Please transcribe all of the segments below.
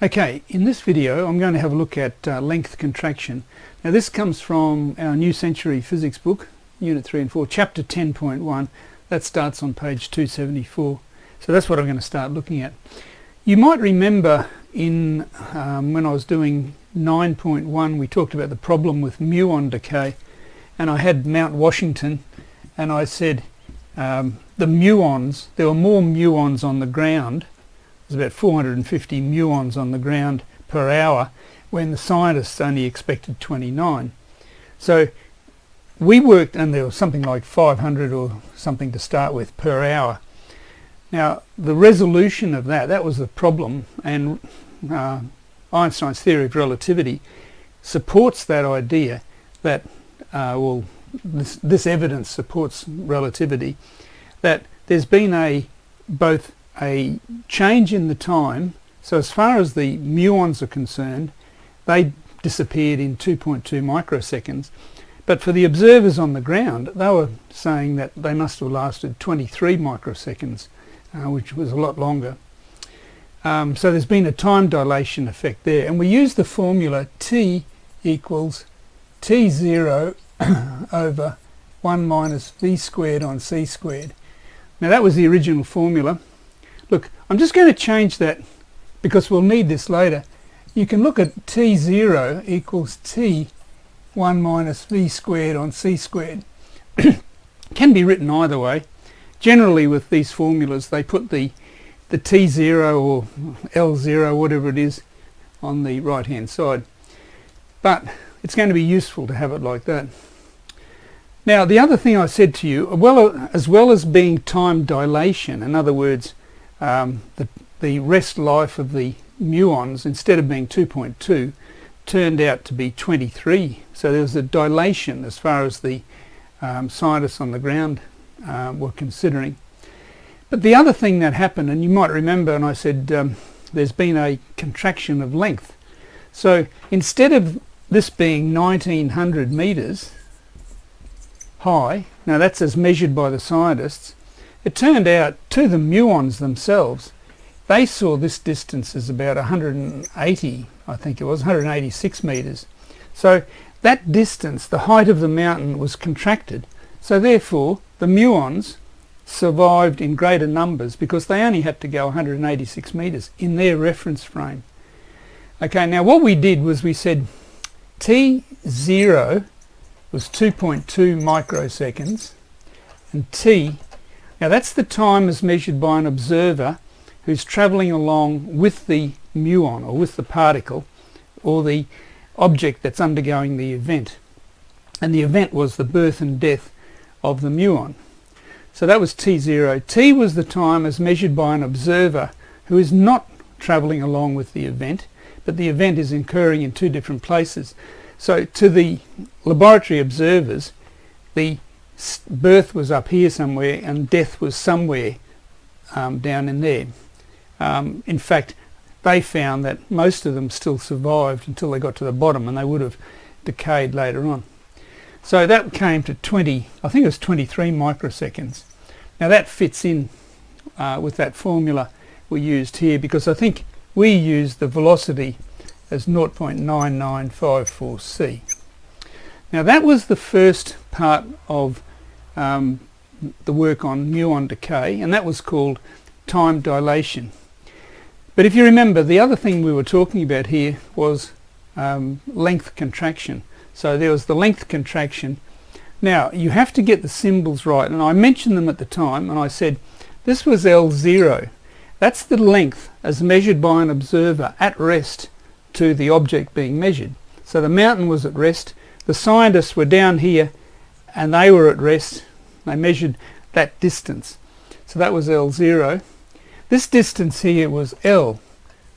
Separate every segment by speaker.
Speaker 1: Okay, in this video I'm going to have a look at length contraction. Now this comes from our New Century Physics book, Unit 3 and 4, Chapter 10.1. That starts on page 274. So that's what I'm going to start looking at. You might remember in when I was doing 9.1 we talked about the problem with muon decay, and I had Mount Washington and I said the muons, there were more muons on the ground. There's about 450 muons on the ground per hour when the scientists only expected 29. So we worked, and there was something like 500 or something to start with per hour. Now the resolution of that was the problem, and Einstein's theory of relativity supports that idea that, this evidence supports relativity, that there's been both a change in the time. So as far as the muons are concerned, they disappeared in 2.2 microseconds, but for the observers on the ground they were saying that they must have lasted 23 microseconds, which was a lot longer. So there's been a time dilation effect there, and we use the formula T equals T0 over 1 minus V squared on C squared. Now that was the original formula. Look, I'm just going to change that because we'll need this later. You can look at T0 equals T 1 minus V squared on C squared. Can be written either way. Generally with these formulas they put the T0 or L0, whatever it is, on the right hand side. But it's going to be useful to have it like that. Now the other thing I said to you, as well as being time dilation, in other words, the rest life of the muons, instead of being 2.2, turned out to be 23. So there was a dilation as far as the scientists on the ground were considering. But the other thing that happened, and you might remember, and I said there's been a contraction of length. So instead of this being 1900 meters high, now that's as measured by the scientists, it turned out to the muons themselves, they saw this distance as about 180, I think it was 186 meters. So that distance, the height of the mountain, was contracted. So therefore the muons survived in greater numbers because they only had to go 186 meters in their reference frame. Okay, now what we did was we said T0 was 2.2 microseconds, and T, now that's the time as measured by an observer who's travelling along with the muon, or with the particle, or the object that's undergoing the event. And the event was the birth and death of the muon. So that was T0. T was the time as measured by an observer who is not travelling along with the event, but the event is occurring in two different places. So to the laboratory observers, the birth was up here somewhere and death was somewhere down in there. In fact, they found that most of them still survived until they got to the bottom, and they would have decayed later on. So that came to 20, I think it was 23 microseconds. Now that fits in with that formula we used here, because I think we used the velocity as 0.9954 c. Now that was the first part of the work on muon decay, and that was called time dilation. But if you remember, the other thing we were talking about here was length contraction. So there was the length contraction. Now you have to get the symbols right, and I mentioned them at the time, and I said this was L0. That's the length as measured by an observer at rest to the object being measured. So the mountain was at rest, the scientists were down here and they were at rest. They measured that distance. So that was L0. This distance here was L.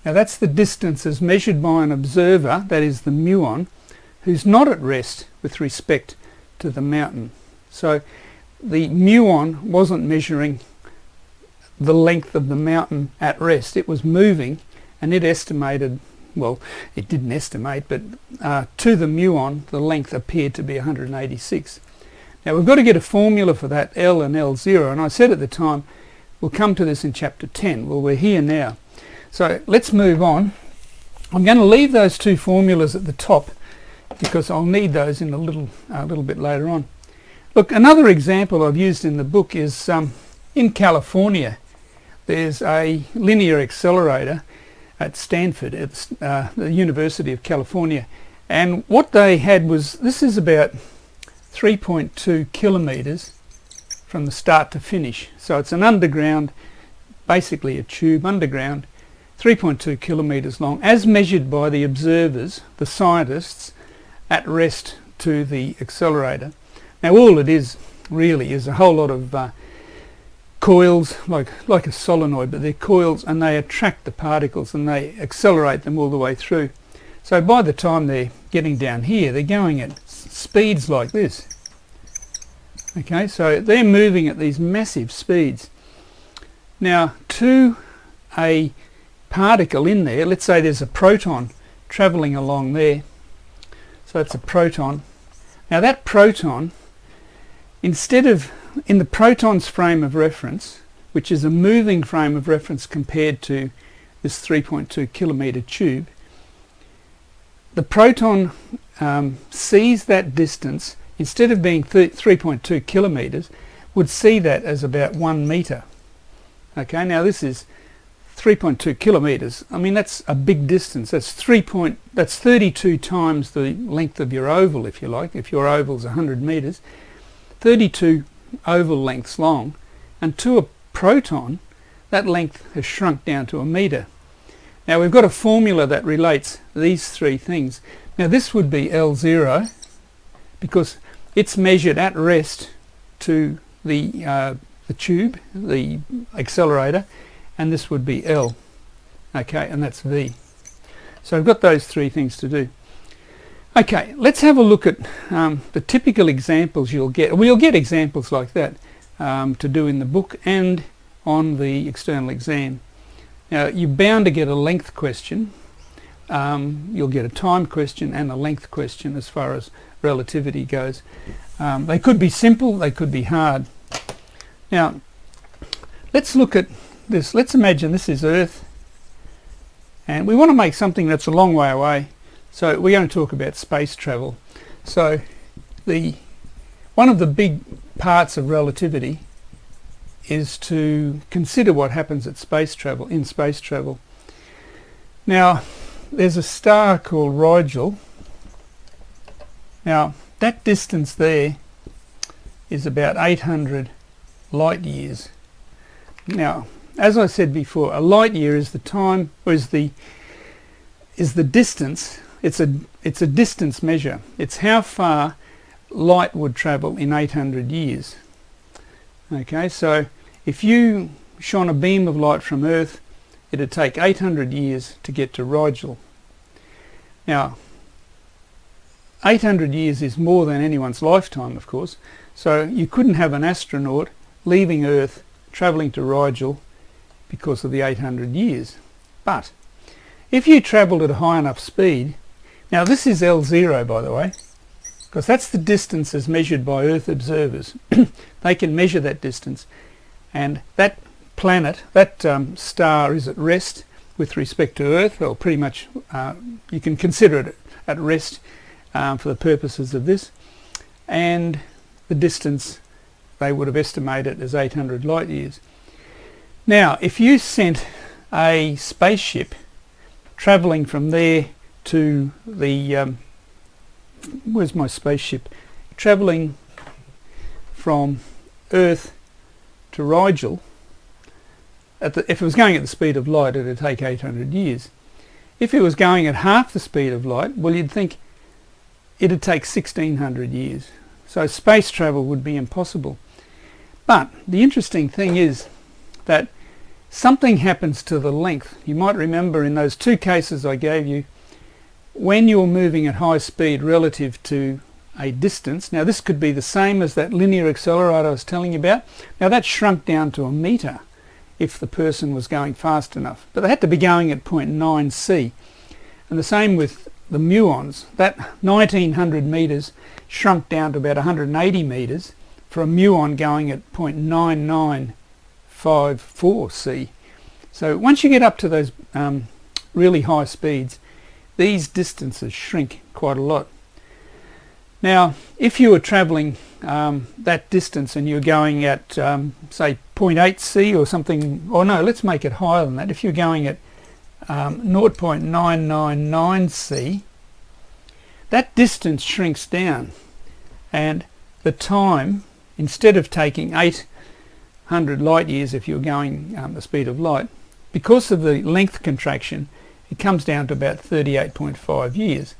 Speaker 1: Now that's the distance as measured by an observer, that is the muon, who's not at rest with respect to the mountain. So the muon wasn't measuring the length of the mountain at rest. It was moving, and it estimated, well, it didn't estimate, but to the muon the length appeared to be 186. Now we've got to get a formula for that L and L0, and I said at the time we'll come to this in chapter 10. Well, we're here now. So let's move on. I'm going to leave those two formulas at the top because I'll need those in a little bit later on. Look, another example I've used in the book is in California. There's a linear accelerator at Stanford, at the University of California, and what they had was, this is about 3.2 kilometres from the start to finish. So it's an underground, basically a tube underground, 3.2 kilometres long, as measured by the observers, the scientists, at rest to the accelerator. Now all it is really is a whole lot of coils, like a solenoid, but they're coils, and they attract the particles and they accelerate them all the way through. So by the time they're getting down here, they're going at speeds like this. Okay, so they're moving at these massive speeds. Now to a particle in there, let's say there's a proton travelling along there. So that's a proton. Now that proton, instead of in the proton's frame of reference, which is a moving frame of reference compared to this 3.2 kilometre tube, the proton sees that distance, instead of being 3.2 kilometres, would see that as about 1 metre. Okay, now this is 3.2 kilometres. I mean, that's a big distance. That's 32 times the length of your oval, if you like. If your oval's 100 metres, 32 oval lengths long, and to a proton that length has shrunk down to 1 metre. Now we've got a formula that relates these three things. Now this would be L0 because it's measured at rest to the tube, the accelerator, and this would be L. Okay, and that's V. So I've got those three things to do. Okay, let's have a look at the typical examples you'll get. We'll get examples like that to do in the book and on the external exam. Now you're bound to get a length question. You'll get a time question and a length question as far as relativity goes. They could be simple, they could be hard. Now let's look at this. Let's imagine this is Earth and we want to make something that's a long way away. So we're going to talk about space travel. So one of the big parts of relativity is to consider what happens at space travel, in space travel. Now there's a star called Rigel. Now that distance there is about 800 light years. Now as I said before, a light year is the time, or is the distance. It's a distance measure. It's how far light would travel in 800 years. Okay, so if you shone a beam of light from Earth, it'd take 800 years to get to Rigel. Now 800 years is more than anyone's lifetime, of course, so you couldn't have an astronaut leaving Earth travelling to Rigel because of the 800 years. But if you travelled at a high enough speed, now this is L0 by the way, because that's the distance as measured by Earth observers. They can measure that distance, and that planet, that star is at rest with respect to Earth. Well, pretty much you can consider it at rest for the purposes of this, and the distance they would have estimated as 800 light years. Now if you sent a spaceship travelling from there to the where's my spaceship, travelling from Earth to Rigel, if it was going at the speed of light, it would take 800 years. If it was going at half the speed of light, well, you'd think it'd take 1600 years. So space travel would be impossible. But the interesting thing is that something happens to the length. You might remember in those two cases I gave you, when you're moving at high speed relative to a distance, now this could be the same as that linear accelerator I was telling you about. Now that shrunk down to 1 metre if the person was going fast enough, but they had to be going at 0.9 c. And the same with the muons. That 1900 metres shrunk down to about 180 metres for a muon going at 0.9954 c. So once you get up to those really high speeds, these distances shrink quite a lot. Now, if you were travelling that distance and you're going at, say, 0.8 C or something, or no, let's make it higher than that. If you're going at 0.999 C, that distance shrinks down, and the time, instead of taking 800 light years if you're going the speed of light, because of the length contraction, it comes down to about 38.5 years.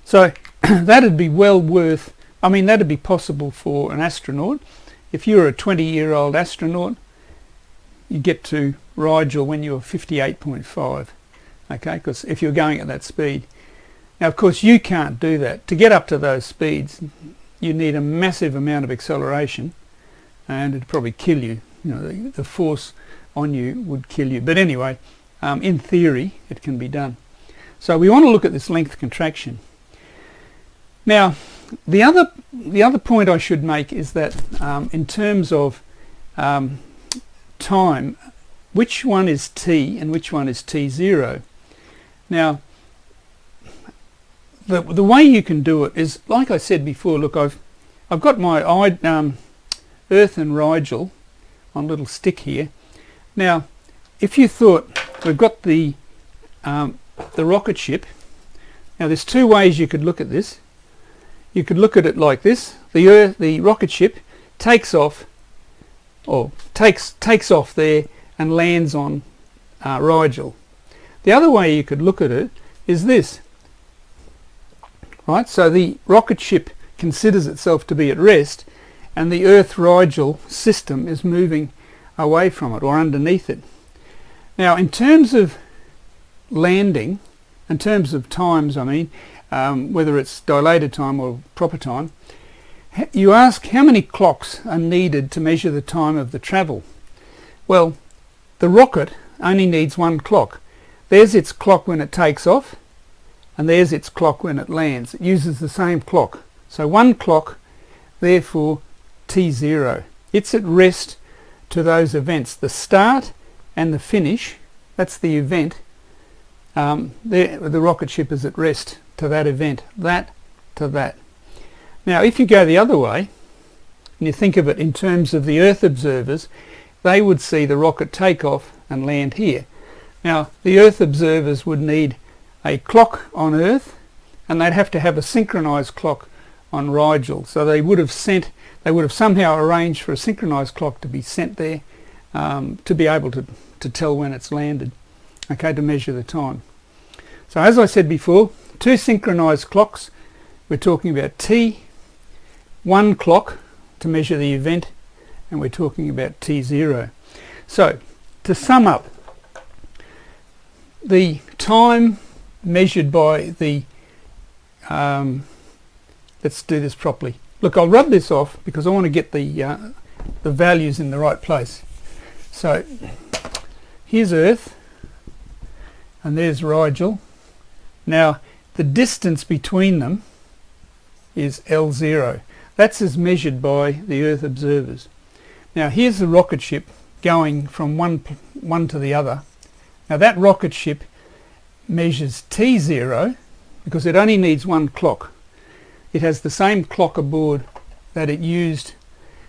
Speaker 1: So that'd be well worth, I mean, that'd be possible for an astronaut. If you're a 20-year-old astronaut, you get to Rigel when you're 58.5, okay, because if you're going at that speed. Now, of course, you can't do that. To get up to those speeds, you need a massive amount of acceleration, and it'd probably kill you. You know, the force on you would kill you. But anyway, in theory, it can be done. So we want to look at this length contraction. Now, the other point I should make is that in terms of time, which one is t and which one is t0? Now, the way you can do it is, like I said before, look, I've got my Earth and Rigel on a little stick here. Now, if you thought we've got the rocket ship, now there's two ways you could look at this. You could look at it like this: the rocket ship takes off, or takes off there and lands on Rigel. The other way you could look at it is this, right? So the rocket ship considers itself to be at rest, and the Earth-Rigel system is moving away from it, or underneath it. Now, in terms of landing, in terms of times, I mean, whether it's dilated time or proper time, you ask how many clocks are needed to measure the time of the travel. Well, the rocket only needs one clock. There's its clock when it takes off, and there's its clock when it lands. It uses the same clock. So one clock, therefore T0. It's at rest to those events. The start and the finish, that's the event. The rocket ship is at rest to that event, that to that. Now, if you go the other way, and you think of it in terms of the Earth observers, they would see the rocket take off and land here. Now, the Earth observers would need a clock on Earth, and they'd have to have a synchronized clock on Rigel. So they would have somehow arranged for a synchronized clock to be sent there to be able to tell when it's landed, okay, to measure the time. So as I said before, two synchronized clocks. We're talking about T, one clock to measure the event, and we're talking about T0. So to sum up, the time measured by the let's do this properly. Look, I'll rub this off because I want to get the values in the right place. So here's Earth, and there's Rigel. Now the distance between them is L0. That's as measured by the Earth observers. Now here's the rocket ship going from one to the other. Now that rocket ship measures T0 because it only needs one clock. It has the same clock aboard that it used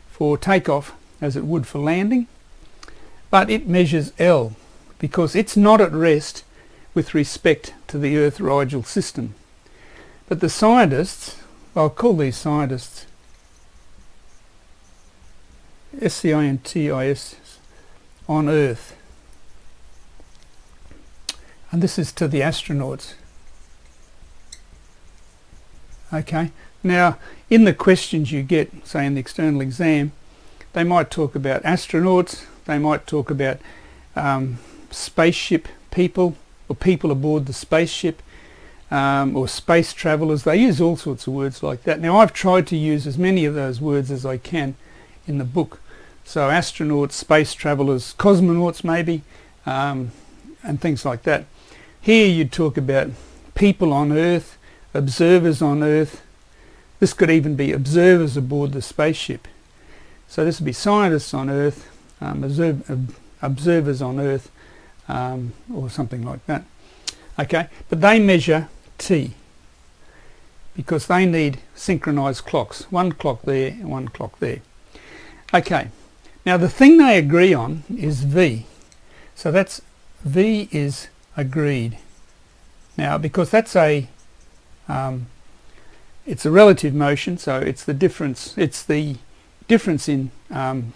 Speaker 1: for takeoff as it would for landing, but it measures L because it's not at rest with respect to the Earth-Rigel system. But the scientists, I'll call these scientists SCINTIS on Earth, and this is to the astronauts. Okay, now in the questions you get, say in the external exam, they might talk about astronauts, they might talk about spaceship people, or people aboard the spaceship, or space travellers. They use all sorts of words like that. Now I've tried to use as many of those words as I can in the book. So astronauts, space travellers, cosmonauts maybe, and things like that. Here you'd talk about people on Earth, observers on Earth. This could even be observers aboard the spaceship. So this would be scientists on Earth, observers on Earth, or something like that. Okay, but they measure T because they need synchronized clocks. One clock there and one clock there. Okay, now the thing they agree on is V. So that's V is agreed. Now because that's it's a relative motion, so it's the difference in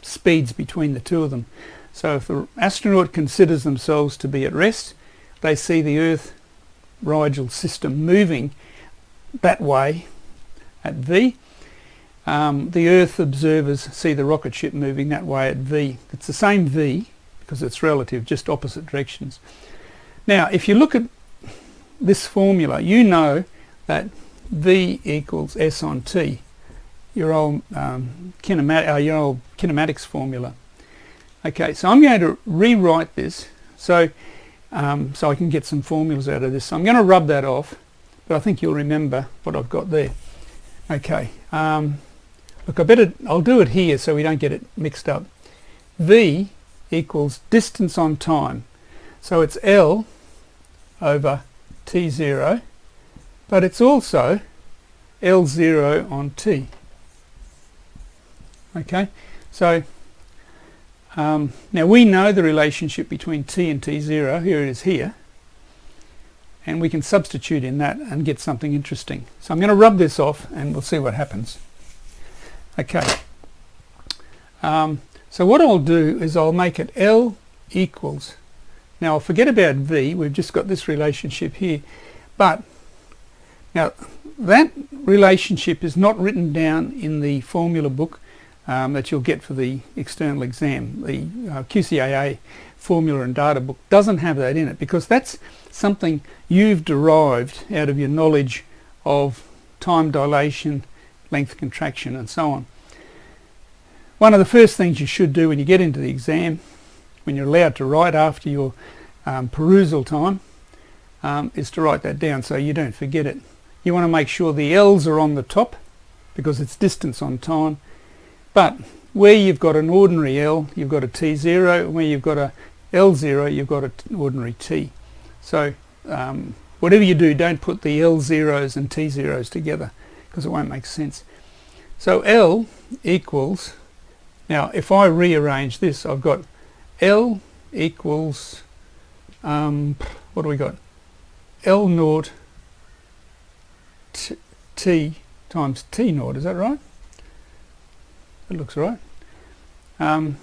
Speaker 1: speeds between the two of them. So if the astronaut considers themselves to be at rest, they see the Earth Rigel system moving that way at V. The Earth observers see the rocket ship moving that way at V. It's the same V because it's relative, just opposite directions. Now if you look at this formula, you know that V equals S on T, your old kinematics formula. Okay, so I'm going to rewrite this so I can get some formulas out of this. So I'm going to rub that off, but I think you'll remember what I've got there. Okay, look, I'll do it here so we don't get it mixed up. V equals distance on time, so it's L over T0, but it's also L0 on T. Okay, so now we know the relationship between T and T0, here it is here, and we can substitute in that and get something interesting. So I'm going to rub this off and we'll see what happens. Okay, so what I'll do is I'll make it L equals, now I'll forget about V, we've just got this relationship here, but now that relationship is not written down in the formula book that you'll get for the external exam. The QCAA formula and data book doesn't have that in it because that's something you've derived out of your knowledge of time dilation, length contraction and so on. One of the first things you should do when you get into the exam, when you're allowed to write after your perusal time, is to write that down so you don't forget it. You want to make sure the L's are on the top because it's distance on time, but where you've got an ordinary L, you've got a T0, and where you've got a L0, you've got an ordinary T. So whatever you do, don't put the L0s and T0s together because it won't make sense. So L equals, now if I rearrange this, I've got L equals, what do we got? L naught T times T naught, is that right? That looks right. Now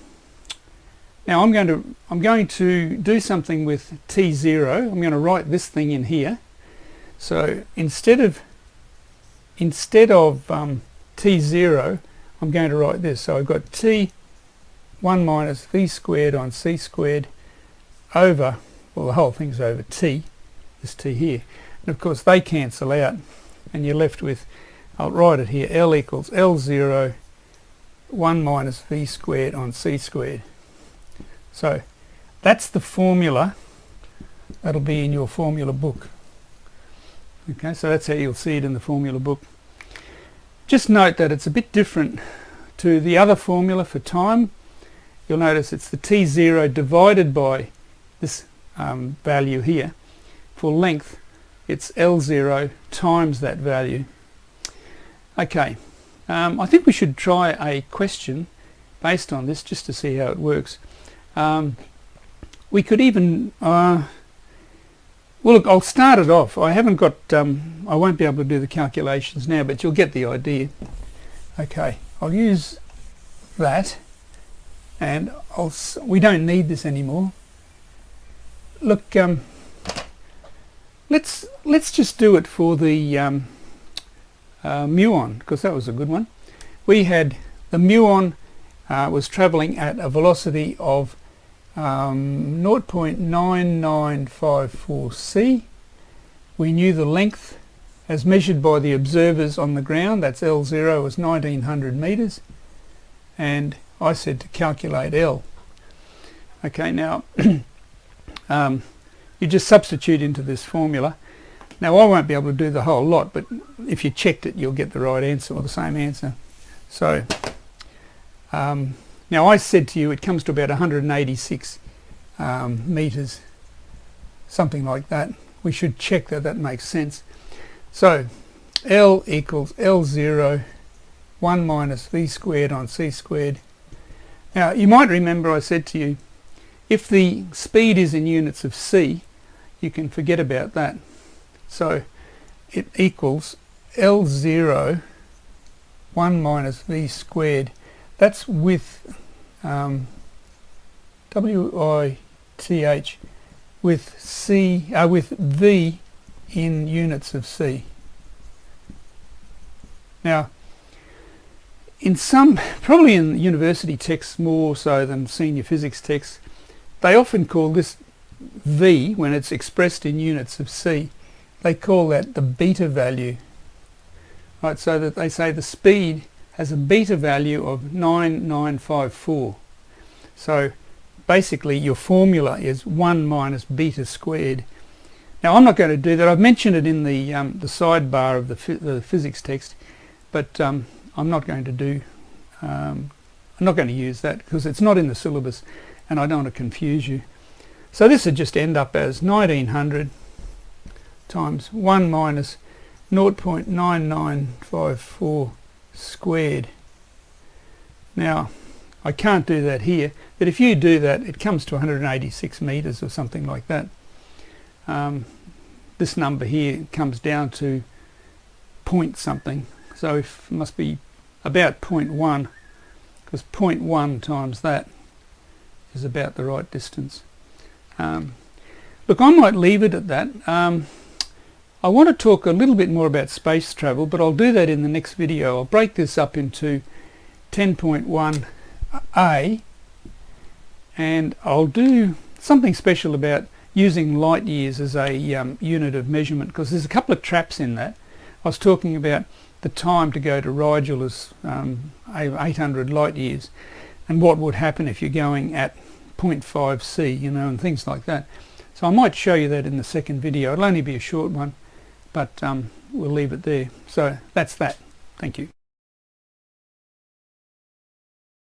Speaker 1: I'm going to do something with T0. I'm going to write this thing in here. So instead of T0, I'm going to write this. So I've got T1 minus V squared on C squared over, well, the whole thing's over T, this T here. And of course they cancel out and you're left with, I'll write it here, L equals L0 1 minus V squared on C squared. So that's the formula that'll be in your formula book. Okay, so that's how you'll see it in the formula book. Just note that it's a bit different to the other formula for time. You'll notice it's the T0 divided by this value here. For length, it's L0 times that value. Okay, I think we should try a question based on this just to see how it works. We could even, well look, I'll start it off. I haven't got, I won't be able to do the calculations now, but you'll get the idea. Okay, I'll use that, and we don't need this anymore. Look, let's just do it for the muon, because that was a good one. We had the muon was travelling at a velocity of 0.9954 c. We knew the length as measured by the observers on the ground, that's L0, was 1900 metres, and I said to calculate L. Okay, now you just substitute into this formula. Now I won't be able to do the whole lot, but if you checked it you'll get the right answer or the same answer. So now I said to you it comes to about 186 metres, something like that, we should check that that makes sense. So L equals L0 1 minus v squared on c squared. Now you might remember I said to you, if the speed is in units of c, you can forget about that. So it equals L0 1 minus v squared. That's with WITH with v in units of c. Now in some, probably in university texts more so than senior physics texts, they often call this v, when it's expressed in units of c, they call that the beta value. Right, so that they say the speed has a beta value of 9954. So basically your formula is 1 minus beta squared. Now I'm not going to do that. I've mentioned it in the sidebar of the physics text, but I'm not going to do. I'm not going to use that because it's not in the syllabus, and I don't want to confuse you. So this would just end up as 1900 times 1 minus 0.9954 squared. Now I can't do that here, but if you do that, it comes to 186 meters or something like that. This number here comes down to point something, so it must be about 0.1, because 0.1 times that is about the right distance. Look, I might leave it at that. I want to talk a little bit more about space travel, but I'll do that in the next video. I'll break this up into 10.1a, and I'll do something special about using light years as a unit of measurement, because there's a couple of traps in that. I was talking about the time to go to Rigel is 800 light years, and what would happen if you're going at 0.5 c, you know, and things like that. So I might show you that in the second video. It'll only be a short one, but we'll leave it there. So that's that. Thank you.